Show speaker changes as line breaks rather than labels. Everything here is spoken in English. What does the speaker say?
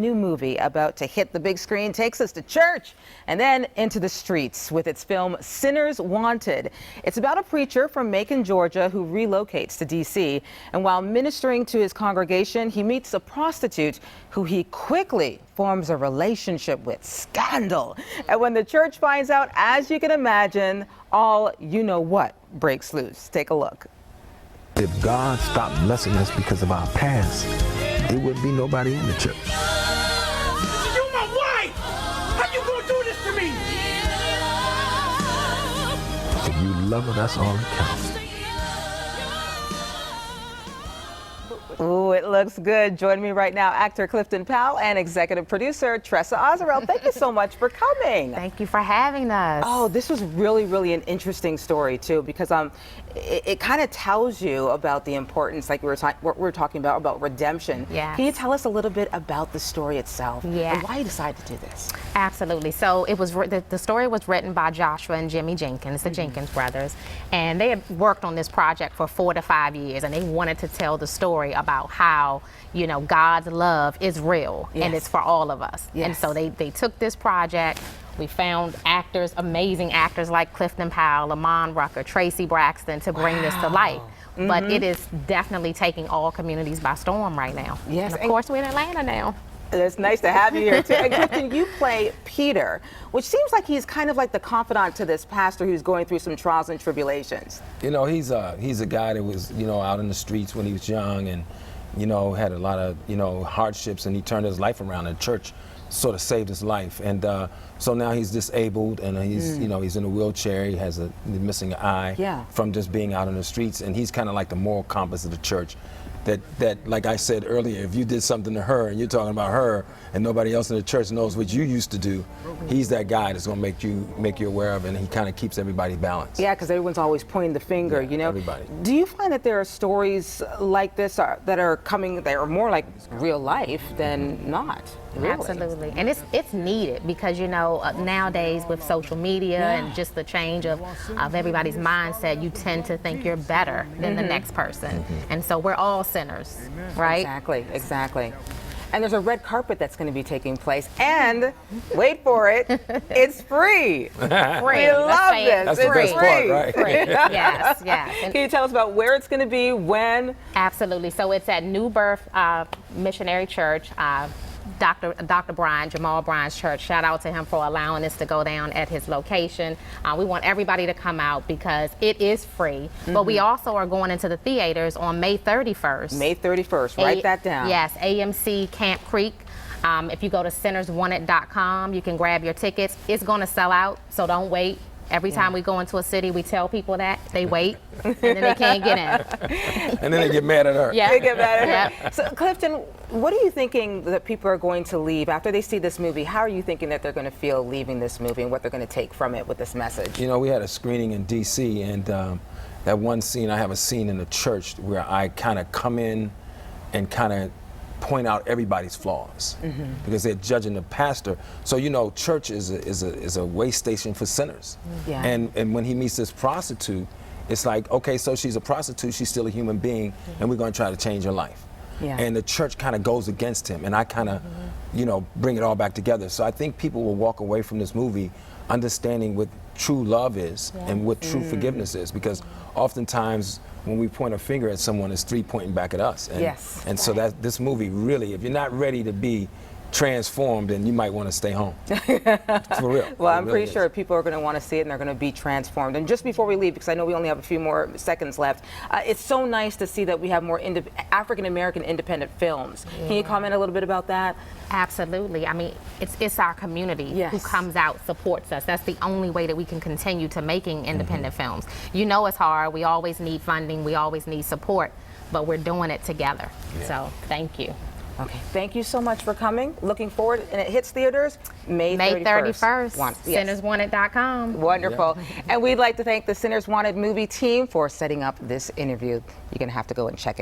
new movie about to hit the big screen takes us to church and then into the streets with its film Sinners Wanted. It's about a preacher from Macon, Georgia who relocates to D.C. and while ministering to his congregation, he meets a prostitute who he quickly forms a relationship with. Scandal. And when the church finds out, as you can imagine, all you-know-what breaks loose. Take a look.
If God stopped blessing us because of our past, there would be nobody in the church.
You're my wife! How you gonna do this to me?
If you love her, that's all that counts.
Ooh, it looks good. Joining me right now, actor Clifton Powell and executive producer Tressa Ozarel. Thank you so much for coming.
Thank you for having us.
Oh, this was really an interesting story too, because it kind of tells you about the importance, like what we were talking about redemption.
Yes.
Can you tell us a little bit about the story itself?
Yeah.
And why you decided to do this?
Absolutely. So it was the story was written by Joshua and Jimmy Jenkins, the Jenkins brothers, and they had worked on this project for 4 to 5 years, and they wanted to tell the story about how, you know, God's love is real and it's for all of us.
Yes.
And so they took this project. We found actors, amazing actors like Clifton Powell, Lamont Rucker, Tracy Braxton to bring this to life. But it is definitely taking all communities by storm right now.
Yes.
And of course, we're in Atlanta now.
It's nice to have you here too. And Clifton, you play Peter, which seems like he's kind of like the confidant to this pastor who's going through some trials and tribulations.
You know, he's a guy that was, you know, out in the streets when he was young and, you know, had a lot of, you know, hardships, and he turned his life around. The church sort of saved his life. And so now he's disabled, and he's, you know, he's in a wheelchair. He has he's missing an eye from just being out in the streets. And he's kind of like the moral compass of the church. That, like I said earlier, if you did something to her and you're talking about her and nobody else in the church knows what you used to do, he's that guy that's going to make you aware of it, and he kind of keeps everybody balanced.
Yeah, because everyone's always pointing the finger, you know.
Everybody.
Do you find that there are stories like this that are coming, that are more like real life than not? Really?
Absolutely, and it's needed because, you know, nowadays with social media and just the change of everybody's mindset, you tend to think you're better than the next person, and so we're all sinners, right?
Exactly. And there's a red carpet that's going to be taking place, and wait for it, it's free.
Free.
We love this.
That's
it's
the best
free.
part, right?
Free. Yes.
Can you tell us about where it's going to be, when?
Absolutely. So it's at New Birth Missionary Church. Dr. Brian, Jamal Bryan's church. Shout out to him for allowing us to go down at his location. We want everybody to come out because it is free. But we also are going into the theaters on May 31st.
May 31st. Write that down.
Yes, AMC Camp Creek. If you go to sinnerswanted.com, you can grab your tickets. It's going to sell out, so don't wait. Every time we go into a city, we tell people that. They wait, and then they can't get in.
And then they get mad at her.
Yeah.
They get mad at her. So, Clifton, what are you thinking that people are going to leave after they see this movie? How are you thinking that they're going to feel leaving this movie and what they're going to take from it with this message?
You know, we had a screening in D.C., and that one scene, I have a scene in the church where I kind of come in and kind of point out everybody's flaws because they're judging the pastor. So, you know, church is a way station for sinners.
Yeah.
And when he meets this prostitute, it's like, okay, so she's a prostitute, she's still a human being, and we're going to try to change her life.
Yeah.
And the church kind of goes against him, and I kind of, you know, bring it all back together. So I think people will walk away from this movie understanding what true love is and what true forgiveness is, because oftentimes when we point a finger at someone, it's 3 pointing back at us. And, and so that this movie really, if you're not ready to be transformed, then you might want to stay home. For real.
Well, I'm pretty sure people are going to want to see it and they're going to be transformed. And just before we leave, because I know we only have a few more seconds left, it's so nice to see that we have more African-American independent films. Can you comment a little bit about that?
Absolutely. I mean, it's our community who comes out, supports us. That's the only way that we can continue to making independent films. You know it's hard. We always need funding. We always need support, but we're doing it together. So thank you.
Okay, thank you so much for coming. Looking forward, and it hits theaters May 31st.
Sinnerswanted.com.
Wonderful. And we'd like to thank the Sinners Wanted movie team for setting up this interview. You're going to have to go and check it out.